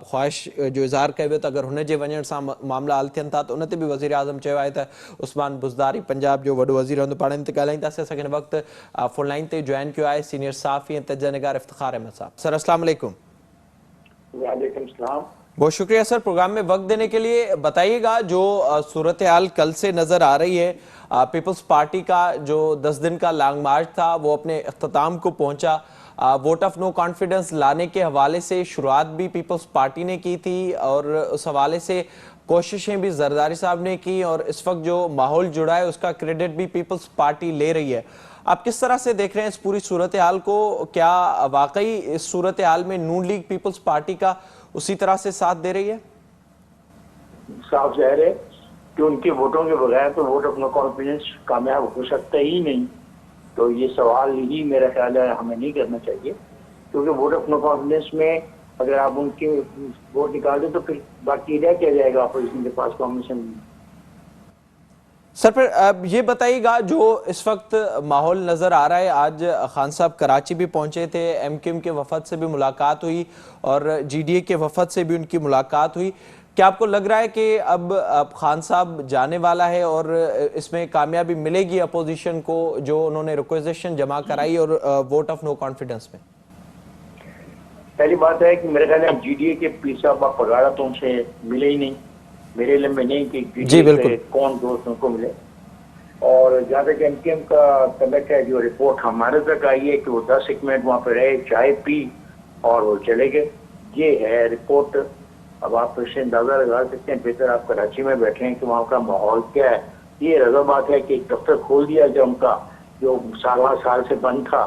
ख़्वाहिश जो इज़हार कयो वियो त अगरि हुन जे वञण सां मामला हल थियनि था त उन ते बि वज़ीर आज़म चयो आहे त उस्मान बुज़दार ई पंजाब जो वॾो वज़ीर रहंदो। पाण ते ॻाल्हाईंदासीं। असांखे हिन वक़्तु फ़ोन लाइन ते जॉइन कयो आहे सीनियर सहाफ़ी ऐं तजनिगार इफ़्तिख़ार अहमद साहब। सर अस्सलाम वालेकुम। वालेकुम सलाम। बहुत शुक्रिया सर प्रोग्राम में वक्त देने के लिए। बताइएगा जो सूरत हाल कल से नज़र आ रही है, पीपल्स पार्टी का जो 10 दिन का लॉन्ग मार्च था वो अपने अख्ताम को पहुंचा। वोट ऑफ नो कॉन्फिडेंस लाने के हवाले से शुरुआत भी पीपल्स पार्टी ने की थी और उस हवाले से कोशिशें भी जरदारी साहब ने की और इस वक्त जो माहौल जुड़ा है उसका क्रेडिट भी पीपल्स पार्टी ले रही है। आप किस तरह से देख रहे हैं इस पूरी सूरत हाल को? क्या वाकई इस सूरत हाल में नून लीग पीपल्स पार्टी का उसी तरह से साथ दे रही है? साफ जाहिर है कि उनके वोटों के बगैर तो वोट ऑफ नो कॉन्फिडेंस कामयाब हो सकता ही नहीं। तो ये सवाल ही मेरा ख्याल है हमें नहीं करना चाहिए, क्योंकि वोट ऑफ नो कॉन्फिडेंस में अगर आप उनके वोट निकाल दें तो फिर बाकी रह क्या जाएगा अपोजिशन के पास कॉम्बिनेशन। सर फिर ये बताइएगा जो इस वक्त माहौल नज़र आ रहा है, आज खान साहब कराची भी पहुंचे थे, MQM के वफद से भी मुलाकात हुई और GDA के वफद से भी उनकी मुलाकात हुई। क्या आपको लग रहा है कि अब खान साहब जाने वाला है और इसमें कामयाबी मिलेगी अपोजिशन को जो उन्होंने रिक्वेजिशन जमा कराई और वोट ऑफ नो कॉन्फिडेंस में? पहली बात है कि मेरे ख्याल में GDA के पीर साहब पगाड़ा तो उनसे मिले ही नहीं, मेरे इल्म में नहीं कि GDA से कौन दोस्त उनको मिले। और जहाँ तक MQM का तल्लुक है, जो रिपोर्ट हमारे तक आई है कि वो 10 मिनट वहाँ पे रहे, चाय पी और वो चले गए, ये है रिपोर्ट। अब आप इससे अंदाजा लगा सकते हैं, बेहतर आप कराची में बैठे हैं कि वहाँ का माहौल क्या है। ये रजा बात है कि एक दफ्तर खोल दिया गया उनका जो साल से बंद था,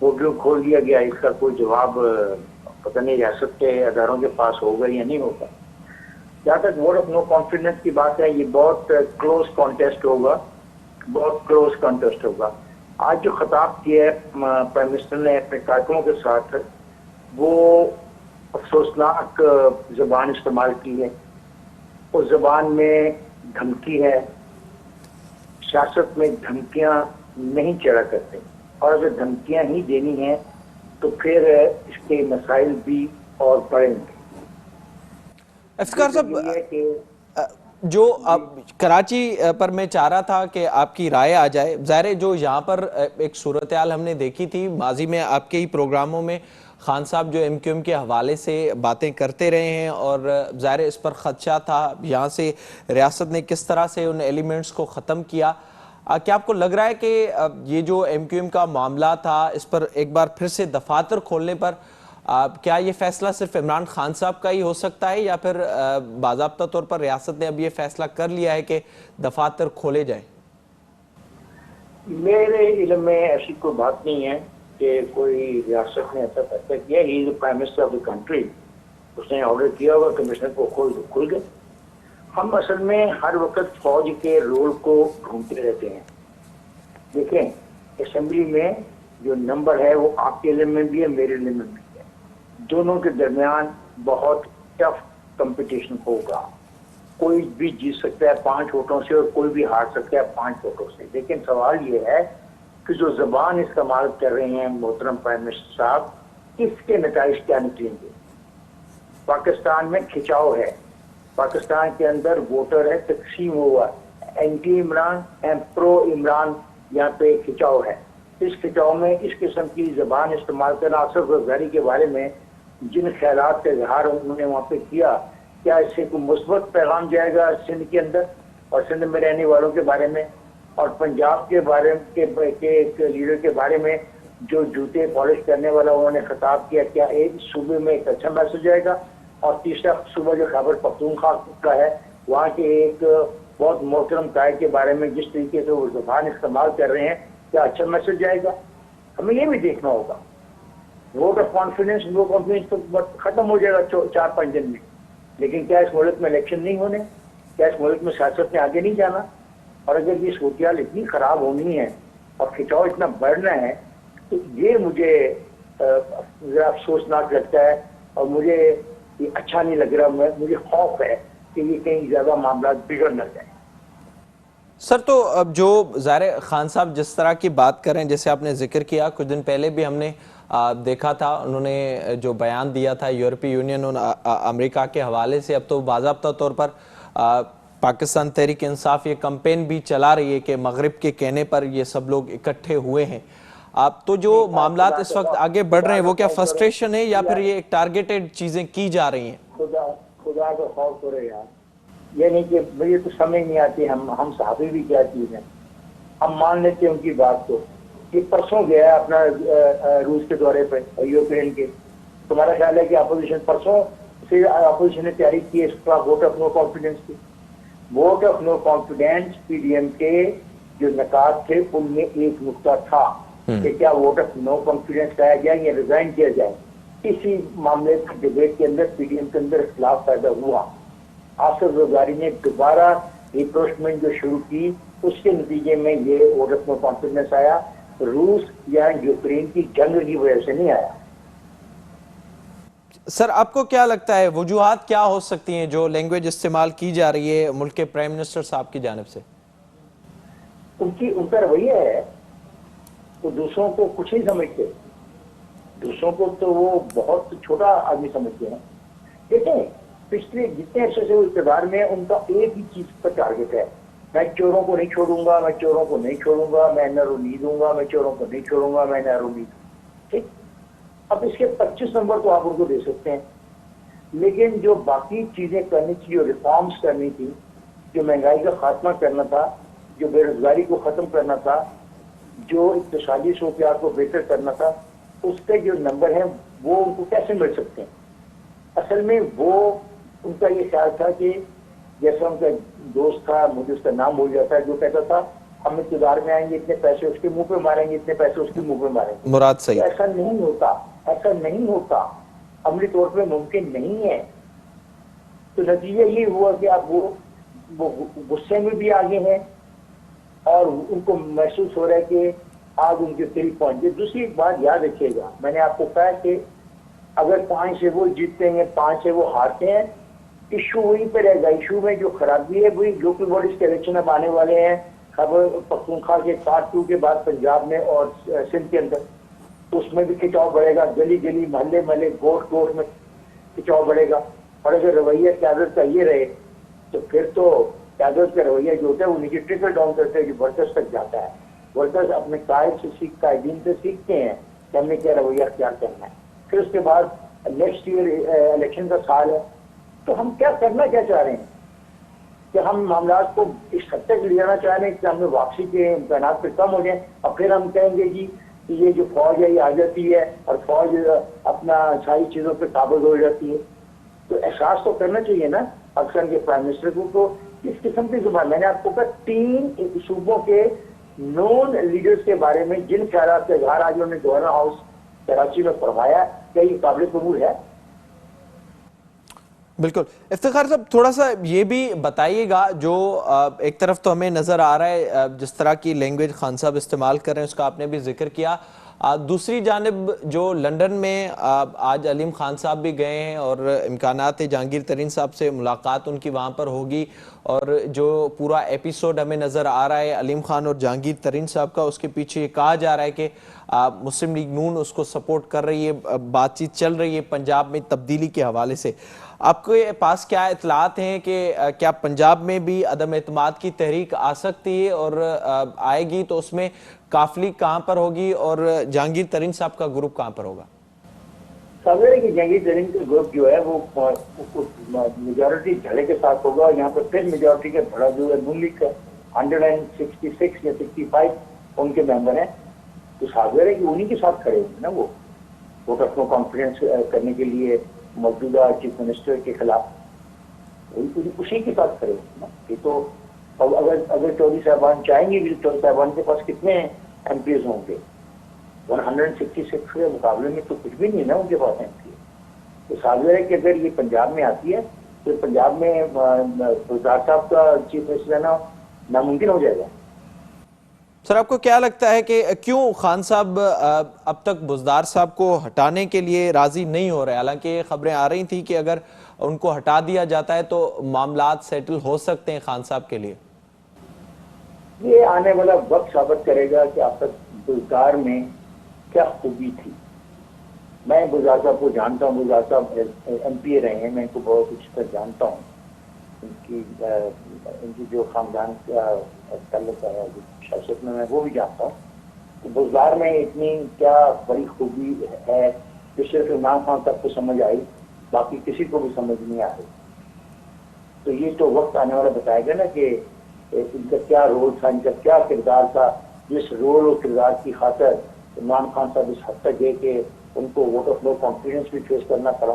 वो भी खोल दिया गया। इसका कोई जवाब पता नहीं रियासत के अदारों के पास होगा या नहीं होगा। जहाँ तक वोट ऑफ नो कॉन्फिडेंस की बात है, ये बहुत क्लोज कॉन्टेस्ट होगा, बहुत क्लोज कॉन्टेस्ट होगा। आज जो खिताब किया है प्राइम मिनिस्टर ने अपने कार्यक्रमों के साथ, वो अफसोसनाक जबान इस्तेमाल की है। उस जबान में धमकी है। सियासत में धमकियां नहीं चढ़ा करते, और अगर धमकियां ही देनी है तो फिर इसके मसाइल भी और बढ़ेंगे। इफ्तिखार साहब, जो अब कराची पर मैं चाह रहा था कि आपकी राय आ जाए। ज़ाहिर है जो यहाँ पर एक सूरत हाल हमने देखी थी माजी में, आपके ही प्रोग्रामों में खान साहब जो MQM के हवाले से बातें करते रहे हैं और ज़ाहिर इस पर ख़दशा था यहाँ से रियासत ने किस तरह से उन एलिमेंट्स को ख़त्म किया। क्या आपको लग रहा है कि ये जो MQM का मामला था इस पर एक बार फिर से दफातर खोलने पर क्या ये फैसला सिर्फ इमरान खान साहब का ही हो सकता है या फिर बाज़ाब्ता तौर पर रियासत ने अब ये फैसला कर लिया है कि दफातर खोले जाए? मेरे इल्म में ऐसी कोई बात नहीं है कि कोई रियासत ने ऐसा फैसला किया। He is the prime minister of the country, उसने ऑर्डर किया होगा कमिश्नर को खुल गए। हम असल में हर वक्त फौज के रोल को ढूंढते रहते हैं। देखें, असेंबली में जो नंबर है वो आपके इल्म में भी है, मेरे इल्म में भी है। दोनों के दरमियान बहुत टफ कंपटीशन होगा। कोई भी जीत सकता है 5 वोटों से और कोई भी हार सकता है 5 वोटों से। लेकिन सवाल ये है कि जो जबान इस्तेमाल कर रहे हैं मोहतरम प्राइम मिनिस्टर साहब, इसके नतीजे क्या निकलेंगे? पाकिस्तान में खिंचाव है, पाकिस्तान के अंदर वोटर है तकसीम हुआ, anti Imran and pro Imran यहाँ पे खिंचाव है। इस खिंचाव में इस किस्म की जबान इस्तेमाल करना असद जरदारी के बारे में جن خیالات کا اظہار انہوں نے وہاں پہ کیا، کیا اس سے کوئی مثبت پیغام جائے گا سندھ کے اندر اور سندھ میں رہنے والوں کے بارے میں، اور پنجاب کے بارے کے ایک لیڈر کے بارے میں جو جوتے پالش کرنے والا انہوں نے خطاب کیا، کیا ایک صوبے میں ایک اچھا میسج جائے گا؟ اور تیسرا صوبہ جو خیبر پختونخوا کا ہے، وہاں کے ایک بہت محترم قائد کے بارے میں جس طریقے سے وہ زبان استعمال کر رہے ہیں، کیا اچھا میسج جائے گا؟ ہمیں یہ بھی دیکھنا ہوگا۔ ووٹ آف کانفیڈنس، وہ کانفیڈنس تو ختم ہو جائے گا 4-5 دن میں، لیکن کیا اس ملک میں الیکشن نہیں ہونے؟ کیا اس ملک میں سیاست میں آگے نہیں جانا؟ اور اگر یہ صورتحال اتنی خراب ہونی ہے اور کھچاؤ اتنا بڑھنا ہے تو یہ مجھے ذرا افسوسناک لگتا ہے، اور مجھے یہ اچھا نہیں لگ رہا، مجھے خوف ہے کہ یہ کہیں زیادہ معاملات بگڑ نہ جائیں۔ سر تو اب جو ظاہر خان صاحب جس طرح کی بات کریں، جیسے آپ نے ذکر کیا، کچھ دن پہلے بھی ہم نے دیکھا تھا انہوں نے جو بیان دیا تھا یورپی یونین اور امریکہ کے حوالے سے، اب تو باضابطہ طور پر پاکستان تحریک انصاف یہ کمپین بھی چلا رہی ہے کہ مغرب کے کہنے پر یہ سب لوگ اکٹھے ہوئے ہیں۔ اب تو جو معاملات اس وقت آگے بڑھ رہے ہیں وہ کیا فرسٹریشن ہے یا پھر یہ ایک ٹارگیٹڈ چیزیں کی جا رہی ہیں؟ خدا کا خوف کرے یار، یہ نہیں کہ مجھے تو سمجھ نہیں آتی ہم صحابی بھی کیا چیز ہیں، ہم مان لیتے ہیں ان کی بات کو۔ یہ پرسوں گیا اپنا روس کے دورے پہ، یوکرین کے، تمہارا خیال ہے کہ اپوزیشن پرسوں سے اپوزیشن نے تیاری کی اس کا ووٹ آف نو کانفیڈنس کی؟ Vote of no confidence P D M کے جو نکات تھے ان میں ایک نقطہ تھا کہ کیا ووٹ آف نو کانفیڈنس لایا جائے یا ریزائن کیا جائے۔ اسی معاملے پر ڈبیٹ کے اندر پی ڈی ایم کے اندر اختلاف پیدا ہوا، آصف زرداری نے دوبارہ ریپروچمنٹ جو شروع کی، اس کے نتیجے میں یہ ووٹ آف نو کانفیڈنس آیا، روس یا یوکرین کی جنگ کی وجہ سے نہیں آیا۔ سر آپ کو کیا لگتا ہے وجوہات کیا ہو سکتی ہیں جو لینگویج استعمال کی جا رہی ہے ملک کے پرائم منسٹر صاحب کی جانب سے؟ ان کا رویہ ہے، تو دوسروں کو کچھ نہیں سمجھتے، دوسروں کو تو وہ بہت چھوٹا آدمی سمجھتے ہیں۔ دیکھیں پچھلے جتنے عرصے سے اقتدار میں ان کا ایک ہی چیز پر ٹارگیٹ ہے، میں چوروں کو نہیں چھوڑوں گا، میں چوروں کو نہیں چھوڑوں گا، میں نہ رونی دوں گا، میں چوروں کو نہیں چھوڑوں گا، میں نہ رونی دوں گا۔ ٹھیک، اب اس کے 25 نمبر تو آپ ان کو دے سکتے ہیں، لیکن جو باقی چیزیں کرنی تھی، جو ریفارمز کرنی تھی، جو مہنگائی کا خاتمہ کرنا تھا، جو بے روزگاری کو ختم کرنا تھا، جو اقتصادی صورتحال کو بہتر کرنا تھا، اس کے جو نمبر ہیں وہ ان کو کیسے مل سکتے ہیں؟ اصل میں وہ ان کا یہ خیال تھا کہ جیسا ان کا دوست تھا، مجھے اس کا نام بھول جاتا ہے، جو کہتا تھا ہم اقتدار میں آئیں گے اتنے پیسے اس کے منہ پہ ماریں گے، اتنے پیسے اس کے منہ پہ ماریں گے۔ مراد صحیح، ایسا نہیں ہوتا، ایسا نہیں ہوتا، عملی طور پہ ممکن نہیں ہے۔ تو نتیجہ یہ ہوا کہ اب وہ غصے میں بھی آگے ہیں اور ان کو محسوس ہو رہا ہے کہ آج ان کے قریب پہنچ گئے۔ دوسری بات یاد رکھیے گا، میں نے آپ کو کہا کہ اگر 5 سے وہ جیتتے ہیں، 5 سے وہ ہارتے ہیں، ایشو وہیں پہ رہے گا۔ ایشو میں جو خرابی ہے وہی لوکل باڈیز کے الیکشن اب آنے والے ہیں، خیبر پختونخوا کے پارٹ 2 کے بعد پنجاب میں اور سندھ کے اندر، اس میں بھی کھچاؤ بڑھے گا، گلی گلی محلے محلے گوٹ گوٹ میں کھچاؤ بڑھے گا۔ اور اگر رویہ قیادت کا یہ رہے تو پھر تو قیادت کا رویہ جو ہوتا ہے وہ نیچے ٹرکل ڈاؤن کرتے ہیں، جو ورکرز تک جاتا ہے۔ ورکرز اپنے قائد سے قائدین سے سیکھتے ہیں کہ ہم نے کیا رویہ اختیار کرنا ہے۔ پھر اس کے بعد نیکسٹ ایئر الیکشن کا سال ہے، تو ہم کیا کرنا کیا چاہ رہے ہیں کہ ہم معاملات کو اس حد تک لے جانا چاہ رہے ہیں کہ ہم نے واپسی کے امکانات پہ کم ہو جائیں، اور پھر ہم کہیں گے جی کہ یہ جو فوج ہے یہ آ جاتی ہے اور فوج اپنا ساری چیزوں پہ قابض ہو جاتی ہے۔ تو احساس تو کرنا چاہیے نا پاکستان کے پرائم منسٹر کو کس قسم کی زبان۔ میں نے آپ کو کہا 3 صوبوں کے نون لیڈرز کے بارے میں جن خیالات کا اظہار آج انہوں نے گورنر ہاؤس کراچی میں فرمایا، کیا یہ قابل قبول ہے؟ بالکل۔ افتخار صاحب تھوڑا سا یہ بھی بتائیے گا، جو ایک طرف تو ہمیں نظر آ رہا ہے جس طرح کی لینگویج خان صاحب استعمال کر رہے ہیں اس کا آپ نے بھی ذکر کیا، دوسری جانب جو لنڈن میں آج علیم خان صاحب بھی گئے ہیں اور امکانات جہانگیر ترین صاحب سے ملاقات ان کی وہاں پر ہوگی، اور جو پورا ایپیسوڈ ہمیں نظر آ رہا ہے علیم خان اور جہانگیر ترین صاحب کا، اس کے پیچھے یہ کہا جا رہا ہے کہ مسلم لیگ نون اس کو سپورٹ کر رہی ہے، بات چیت چل رہی ہے پنجاب میں تبدیلی کے حوالے سے۔ آپ کے پاس کیا اطلاعات ہیں کہ کیا پنجاب میں بھی عدم اعتماد کی تحریک آ سکتی ہے، اور آئے گی تو اس میں کافلی کہاں پر ہوگی اور جہانگیر ترین صاحب کا گروپ کہاں پر ہوگا؟ सवेरे की जंगी तरीन का ग्रुप जो है वो मेजोरिटी झड़े के साथ होगा, और यहाँ पे फिर मेजोरिटी के बड़ा जो है नून लीग का 166 या 65 उनके मेंबर हैं, तो सवेरे की उन्हीं के साथ खड़े होंगे ना वो वोट ऑफ नो कॉन्फिडेंस करने के लिए मौजूदा चीफ मिनिस्टर के खिलाफ, उसी के साथ खड़े होंगे ना। ये तो अगर चौधरी साहबान चाहेंगे भी, चौधरी साहबान के पास कितने एमपीज होंगे? 166 के मुकाबले में तो कुछ भी नहीं है ना उनके पास एमपी। तो साबिर कि अगर ये पंजाब में आती है तो पंजाब में बुज़दार साहब का चीफ मिनिस्टर रहना नामुमकिन हो जाएगा। सर, आपको क्या लगता है कि क्यों खान साहब अब तक बुज़दार साहब को हटाने के लिए राजी नहीं हो रहे? हालांकि खबरें आ रही थी कि अगर उनको हटा दिया जाता है तो मामलात सेटल हो सकते हैं खान साहब के लिए। ये आने वाला वक्त साबित करेगा कि अब तक बुज़दार में क्या खूबी थी। मैं बुज़दार साहब को जानता हूँ, बुज़दार साहब एमपी रहे हैं, मैं इनको बहुत अच्छी तरह जानता हूँ। इनकी जो खानदान का ताल्लुक है सियासत में, मैं वो भी जानता हूँ। तो बुज़दार में इतनी क्या बड़ी खूबी है जो सिर्फ इमरान खान तक को समझ आई, बाकी किसी को भी समझ नहीं आ रही। तो ये तो वक्त आने वाला बताएगा ना कि इनका क्या रोल था, इनका क्या किरदार था, जिस रोल और किरदार की खातिर इमरान खान साहब इस हद तक गए कि उनको वोट ऑफ नो कॉन्फिडेंस भी फेस करना पड़ा।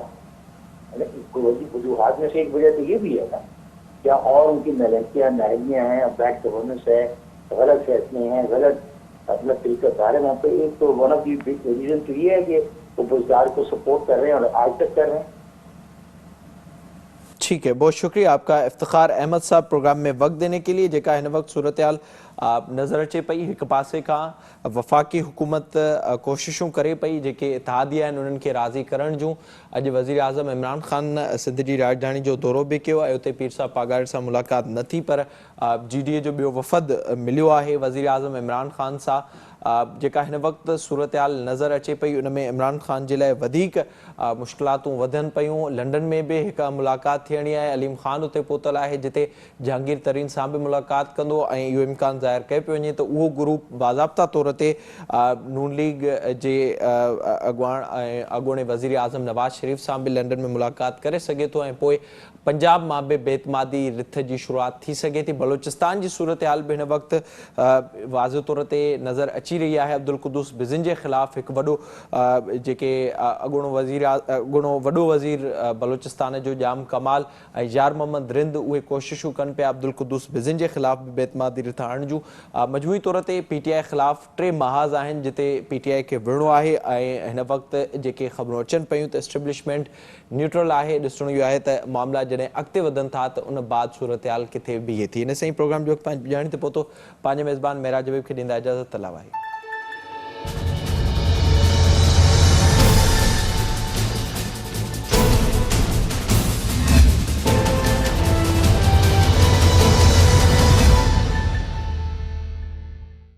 वजूहात में से एक वजह तो ये भी है ना, क्या और उनकी नाहलियाँ हैं, बैड गवर्नेंस है, गलत फैसले हैं, गलत अपना तरीकाकार है वहाँ पे। एक तो वन ऑफ दी रीजन तो ये है कि वो बुज़दार को सपोर्ट कर रहे हैं और आज तक कर रहे हैं। ठीक है, बहुत शुक्रिया आपका इफ्तिखार अहमद साहब प्रोग्राम में वक्त देने के लिए। जेका हिन वक्त सूरत हाल नज़र अचे पई, एक पासे का वफ़ाक़ी हुकूमत कोशिशूं करे पई जेके इत्तेहादिया आहिनि उन्हनि खे राज़ी करण जूं। अॼु वज़ीर आज़म इमरान ख़ान सिंध जी राजधानी जो दौरो बि कयो आहे, उते पीर साहब पागार सां मुलाक़ात न थी, पर GDA जो ॿियो वफ़द मिलियो आहे वज़ीर आज़म इमरान ख़ान सां। जेका हिन वक़्तु सूरत हाल नज़र अचे पई उन में इमरान ख़ान जे लाइ वधीक मुश्किलातूं वधनि पियूं। लंडन में बि हिकु मुलाक़ात थियणी आहे, अलीम ख़ान उते पहुतल आहे जिते जहांगीर तरीन सां बि मुलाक़ात कंदो ऐं इहो इम्कान ज़ाहिर कयो पियो वञे त उहो ग्रुप बाज़ाब्ता तौर ते नून लीग जे अॻूणे वज़ीर आज़म नवाज़ शरीफ़ सां बि लंडन में मुलाक़ात करे सघे थो ऐं पोइ पंजाब मां बि बेतमादी रिथ जी शुरूआत थी सघे थी। बलोचिस्तान जी सूरत हाल बि हिन वक़्तु वाज़े तौर ते नज़र अची रही आहे। अब्दुल कुद्दूस बिज़िन जे ख़िलाफ़ हिकु वॾो जेके अॻूणो वॾो वज़ीर बलोचिस्तान जो जाम कमाल ऐं यार मोहम्मद रिंद उहे कोशिशूं कनि पिया अब्दुल कुद्दूस बिज़िन जे ख़िलाफ़ बि बेतमादी रिथ आणण जूं। मजमूई तौर ते PTI ख़िलाफ़ 3 महाज़ आहिनि जिते PTI खे विढ़णो आहे ऐं हिन वक़्तु जेके ख़बरूं अचनि पियूं त एस्टेब्लिशमेंट न्यूट्रल आहे। ॾिसणो इहो आहे त मामला जॾहिं अॻिते वधनि था त उन बाद सूरत हाल किथे बीहे थी। इन सां ई प्रोग्राम जो वक़्तु ॼाणी ते पहुतो। पंहिंजे मेज़बान मेराज हबीब खे ॾींदा इजाज़त। तलावाही।